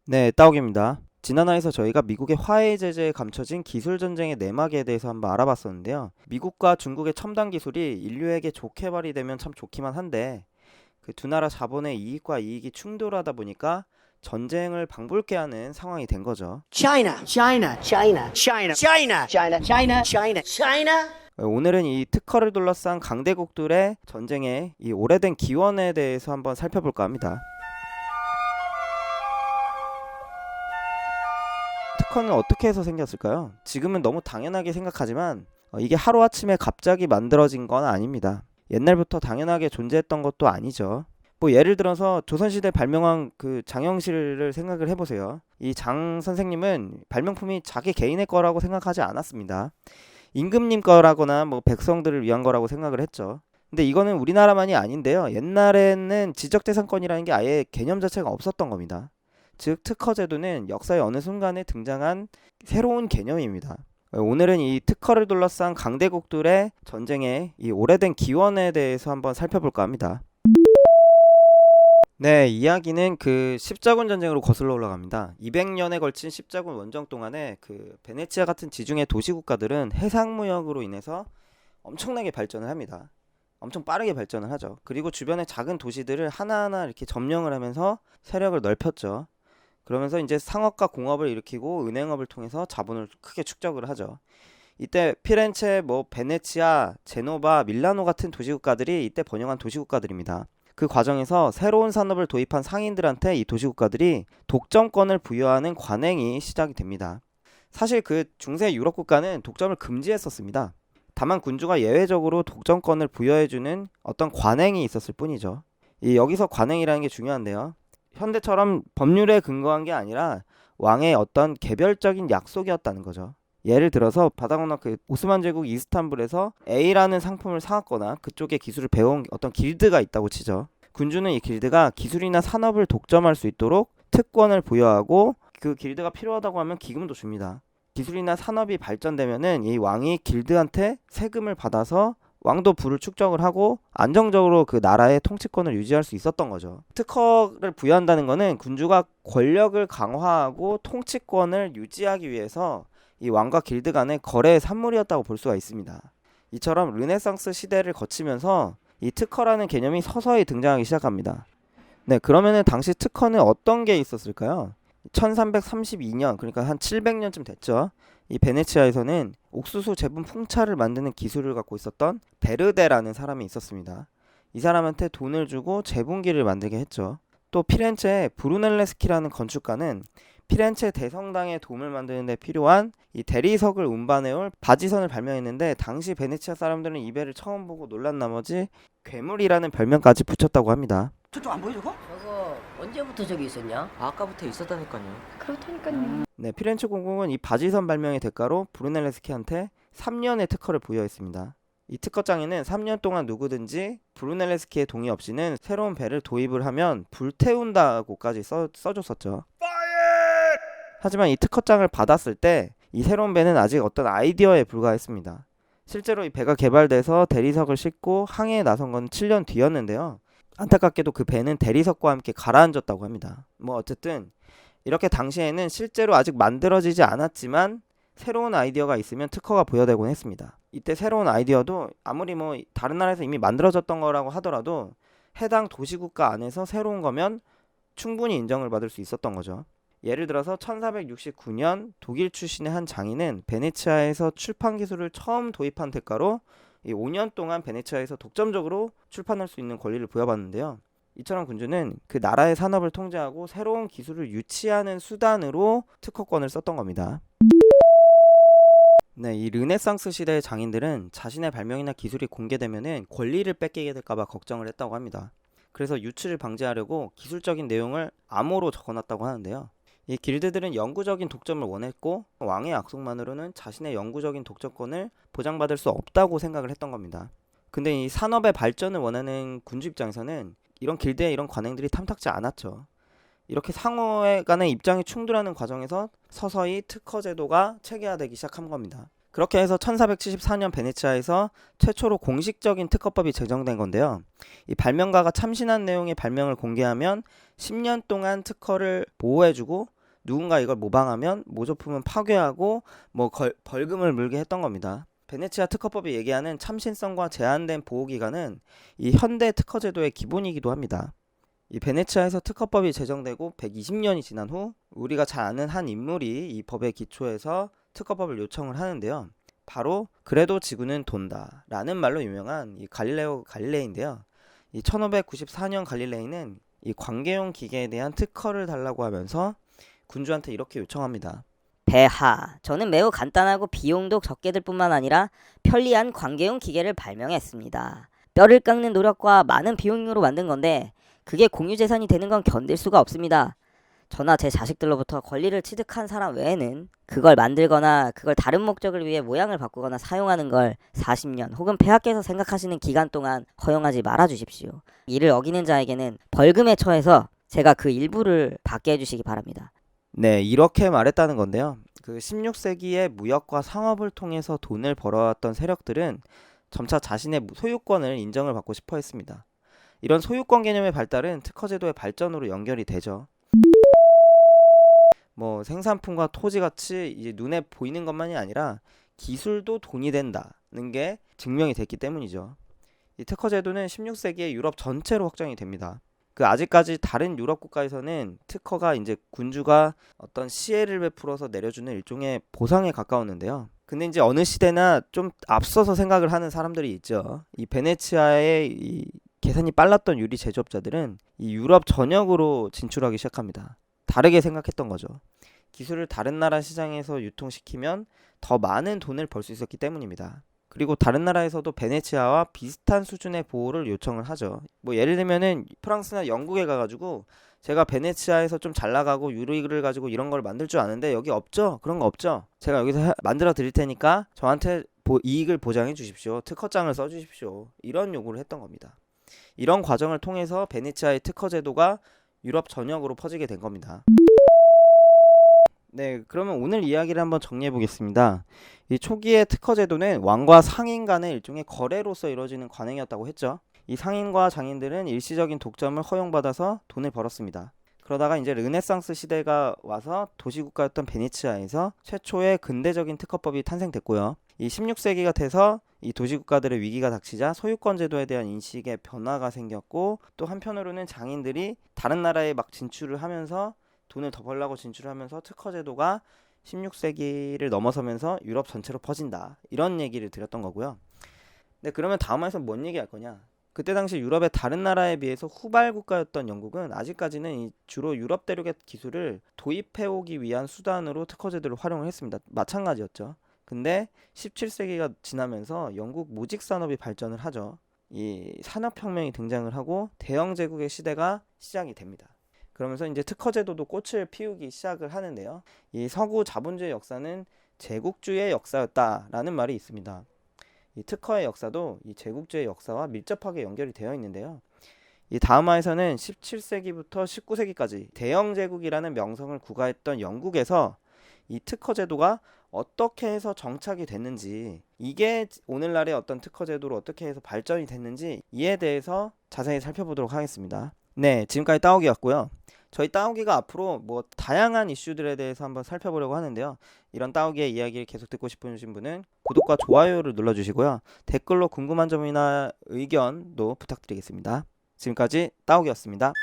네, 따옥입니다. 지난화에서 저희가 미국의 화해 제재에 감춰진 기술 전쟁의 내막에 대해서 한번 알아봤었는데요. 미국과 중국의 첨단 기술이 인류에게 좋게 발휘되면 참 좋기만 한데 그 두 나라 자본의 이익과 이익이 충돌하다 보니까 전쟁을 방불케 하는 상황이 된 거죠. China, China, China, China, China, China, China, China, China. 오늘은 이 특허를 둘러싼 강대국들의 전쟁의 이 오래된 기원에 대해서 한번 살펴볼까 합니다. 특허는 어떻게 해서 생겼을까요? 지금은 너무 당연하게 생각하지만 이게 하루아침에 갑자기 만들어진 건 아닙니다. 옛날부터 당연하게 존재했던 것도 아니죠. 뭐 예를 들어서 조선시대 발명한 그 장영실을 생각을 해보세요. 이 장 선생님은 발명품이 자기 개인의 거라고 생각하지 않았습니다. 임금님 거라거나 뭐 백성들을 위한 거라고 생각을 했죠. 근데 이거는 우리나라만이 아닌데요. 옛날에는 지적재산권이라는 게 아예 개념 자체가 없었던 겁니다. 즉 특허제도는 역사의 어느 순간에 등장한 새로운 개념입니다. 오늘은 이 특허를 둘러싼 강대국들의 전쟁의 이 오래된 기원에 대해서 한번 살펴볼까 합니다. 네, 이야기는 그 십자군 전쟁으로 거슬러 올라갑니다. 200년에 걸친 십자군 원정 동안에 그 베네치아 같은 지중해 도시국가들은 해상무역으로 인해서 엄청나게 발전을 합니다. 엄청 빠르게 발전을 하죠. 그리고 주변의 작은 도시들을 하나하나 이렇게 점령을 하면서 세력을 넓혔죠. 그러면서 이제 상업과 공업을 일으키고 은행업을 통해서 자본을 크게 축적을 하죠. 이때 피렌체, 뭐 베네치아, 제노바, 밀라노 같은 도시국가들이 이때 번영한 도시국가들입니다. 그 과정에서 새로운 산업을 도입한 상인들한테 이 도시국가들이 독점권을 부여하는 관행이 시작이 됩니다. 사실 그 중세 유럽 국가는 독점을 금지했었습니다. 다만 군주가 예외적으로 독점권을 부여해주는 어떤 관행이 있었을 뿐이죠. 이 여기서 관행이라는 게 중요한데요. 현대처럼 법률에 근거한 게 아니라 왕의 어떤 개별적인 약속이었다는 거죠. 예를 들어서 바다거나 그 오스만 제국 이스탄불에서 A라는 상품을 사왔거나 그쪽에 기술을 배운 어떤 길드가 있다고 치죠. 군주는 이 길드가 기술이나 산업을 독점할 수 있도록 특권을 부여하고 그 길드가 필요하다고 하면 기금도 줍니다. 기술이나 산업이 발전되면은 이 왕이 길드한테 세금을 받아서 왕도 부를 축적을 하고 안정적으로 그 나라의 통치권을 유지할 수 있었던 거죠. 특허를 부여한다는 거는 군주가 권력을 강화하고 통치권을 유지하기 위해서 이 왕과 길드 간의 거래의 산물이었다고 볼 수가 있습니다. 이처럼 르네상스 시대를 거치면서 이 특허라는 개념이 서서히 등장하기 시작합니다. 네, 그러면은 당시 특허는 어떤 게 있었을까요? 1332년, 그러니까 한 700년쯤 됐죠. 이 베네치아에서는 옥수수 제품 풍차를 만드는 기술을 갖고 있었던 베르데라는 사람이 있었습니다. 이 사람한테 돈을 주고 제분기를 만들게 했죠. 또 피렌체의 브루넬레스키라는 건축가는 피렌체 대성당의 돔을 만드는 데 필요한 이 대리석을 운반해올 바지선을 발명했는데 당시 베네치아 사람들은 이 배를 처음 보고 놀란 나머지 괴물이라는 별명까지 붙였다고 합니다. 저쪽 안 보여 저거? 저거 언제부터 저기 있었냐? 아까부터 있었다니까요. 그렇다니까요. 네, 피렌체 공공은 이 바지선 발명의 대가로 브루넬레스키한테 3년의 특허를 부여했습니다. 이 특허장에는 3년 동안 누구든지 브루넬레스키의 동의 없이는 새로운 배를 도입을 하면 불태운다고까지 써줬었죠. 하지만 이 특허장을 받았을 때 이 새로운 배는 아직 어떤 아이디어에 불과했습니다. 실제로 이 배가 개발돼서 대리석을 싣고 항해에 나선 건 7년 뒤였는데요. 안타깝게도 그 배는 대리석과 함께 가라앉았다고 합니다. 뭐 어쨌든 이렇게 당시에는 실제로 아직 만들어지지 않았지만 새로운 아이디어가 있으면 특허가 부여되곤 했습니다. 이때 새로운 아이디어도 아무리 뭐 다른 나라에서 이미 만들어졌던 거라고 하더라도 해당 도시국가 안에서 새로운 거면 충분히 인정을 받을 수 있었던 거죠. 예를 들어서 1469년 독일 출신의 한 장인은 베네치아에서 출판 기술을 처음 도입한 대가로 이 5년 동안 베네치아에서 독점적으로 출판할 수 있는 권리를 부여받는데요. 이처럼 군주는 그 나라의 산업을 통제하고 새로운 기술을 유치하는 수단으로 특허권을 썼던 겁니다. 네, 이 르네상스 시대의 장인들은 자신의 발명이나 기술이 공개되면은 권리를 뺏기게 될까봐 걱정을 했다고 합니다. 그래서 유출을 방지하려고 기술적인 내용을 암호로 적어놨다고 하는데요. 이 길드들은 영구적인 독점을 원했고 왕의 약속만으로는 자신의 영구적인 독점권을 보장받을 수 없다고 생각을 했던 겁니다. 근데 이 산업의 발전을 원하는 군주 입장에서는 이런 길드의 이런 관행들이 탐탁지 않았죠. 이렇게 상호 간의 입장이 충돌하는 과정에서 서서히 특허 제도가 체계화되기 시작한 겁니다. 그렇게 해서 1474년 베네치아에서 최초로 공식적인 특허법이 제정된 건데요. 이 발명가가 참신한 내용의 발명을 공개하면 10년 동안 특허를 보호해주고 누군가 이걸 모방하면 모조품은 파괴하고 벌금을 물게 했던 겁니다. 베네치아 특허법이 얘기하는 참신성과 제한된 보호기간은 이 현대 특허제도의 기본이기도 합니다. 이 베네치아에서 특허법이 제정되고 120년이 지난 후 우리가 잘 아는 한 인물이 이 법에 기초해서 특허법을 요청을 하는데요. 바로 그래도 지구는 돈다 라는 말로 유명한 이 갈릴레오 갈릴레이인데요. 이 1594년 갈릴레이는 이 관계용 기계에 대한 특허를 달라고 하면서 군주한테 이렇게 요청합니다. 폐하, 저는 매우 간단하고 비용도 적게 들 뿐만 아니라 편리한 관계용 기계를 발명했습니다. 뼈를 깎는 노력과 많은 비용으로 만든 건데 그게 공유재산이 되는 건 견딜 수가 없습니다. 저나 제 자식들로부터 권리를 취득한 사람 외에는 그걸 만들거나 그걸 다른 목적을 위해 모양을 바꾸거나 사용하는 걸 40년 혹은 폐하께서 생각하시는 기간 동안 허용하지 말아 주십시오. 이를 어기는 자에게는 벌금에 처해서 제가 그 일부를 받게 해주시기 바랍니다. 네, 이렇게 말했다는 건데요. 그 16세기의 무역과 상업을 통해서 돈을 벌어왔던 세력들은 점차 자신의 소유권을 인정을 받고 싶어 했습니다. 이런 소유권 개념의 발달은 특허제도의 발전으로 연결이 되죠. 생산품과 토지같이 이제 눈에 보이는 것만이 아니라 기술도 돈이 된다는 게 증명이 됐기 때문이죠. 이 특허제도는 16세기에 유럽 전체로 확장이 됩니다. 아직까지 다른 유럽 국가에서는 특허가 이제 군주가 어떤 시혜를 베풀어서 내려주는 일종의 보상에 가까웠는데요. 근데 이제 어느 시대나 좀 앞서서 생각을 하는 사람들이 있죠. 이 베네치아의 이 계산이 빨랐던 유리 제조업자들은 이 유럽 전역으로 진출하기 시작합니다. 다르게 생각했던 거죠. 기술을 다른 나라 시장에서 유통시키면 더 많은 돈을 벌 수 있었기 때문입니다. 그리고 다른 나라에서도 베네치아와 비슷한 수준의 보호를 요청을 하죠. 예를 들면은 프랑스나 영국에 가가지고 제가 베네치아에서 좀 잘 나가고 유리를 가지고 이런 걸 만들 줄 아는데 여기 없죠? 그런 거 없죠? 제가 여기서 만들어 드릴 테니까 저한테 이익을 보장해 주십시오. 특허장을 써 주십시오. 이런 요구를 했던 겁니다. 이런 과정을 통해서 베네치아의 특허 제도가 유럽 전역으로 퍼지게 된 겁니다. 네, 그러면 오늘 이야기를 한번 정리해 보겠습니다. 이 초기의 특허 제도는 왕과 상인 간의 일종의 거래로서 이루어지는 관행이었다고 했죠. 이 상인과 장인들은 일시적인 독점을 허용받아서 돈을 벌었습니다. 그러다가 이제 르네상스 시대가 와서 도시국가였던 베네치아에서 최초의 근대적인 특허법이 탄생됐고요. 이 16세기가 돼서 이 도시국가들의 위기가 닥치자 소유권 제도에 대한 인식의 변화가 생겼고, 또 한편으로는 장인들이 다른 나라에 막 진출을 하면서 돈을 더 벌려고 진출하면서 특허 제도가 16세기를 넘어서면서 유럽 전체로 퍼진다, 이런 얘기를 드렸던 거고요. 네, 그러면 다음 화에서 뭔 얘기할 거냐? 그때 당시 유럽의 다른 나라에 비해서 후발 국가였던 영국은 아직까지는 주로 유럽 대륙의 기술을 도입해오기 위한 수단으로 특허 제도를 활용을 했습니다. 마찬가지였죠. 근데 17세기가 지나면서 영국 모직 산업이 발전을 하죠. 이 산업혁명이 등장을 하고 대영 제국의 시대가 시작이 됩니다. 그러면서 이제 특허 제도도 꽃을 피우기 시작을 하는데요. 이 서구 자본주의 역사는 제국주의의 역사였다라는 말이 있습니다. 이 특허의 역사도 이 제국주의 역사와 밀접하게 연결이 되어 있는데요. 이 다음화에서는 17세기부터 19세기까지 대영 제국이라는 명성을 구가했던 영국에서 이 특허 제도가 어떻게 해서 정착이 됐는지, 이게 오늘날의 어떤 특허 제도로 어떻게 해서 발전이 됐는지 이에 대해서 자세히 살펴보도록 하겠습니다. 네, 지금까지 따오기였고요. 저희 따오기가 앞으로 다양한 이슈들에 대해서 한번 살펴보려고 하는데요. 이런 따오기의 이야기를 계속 듣고 싶으신 분은 구독과 좋아요를 눌러주시고요. 댓글로 궁금한 점이나 의견도 부탁드리겠습니다. 지금까지 따오기였습니다.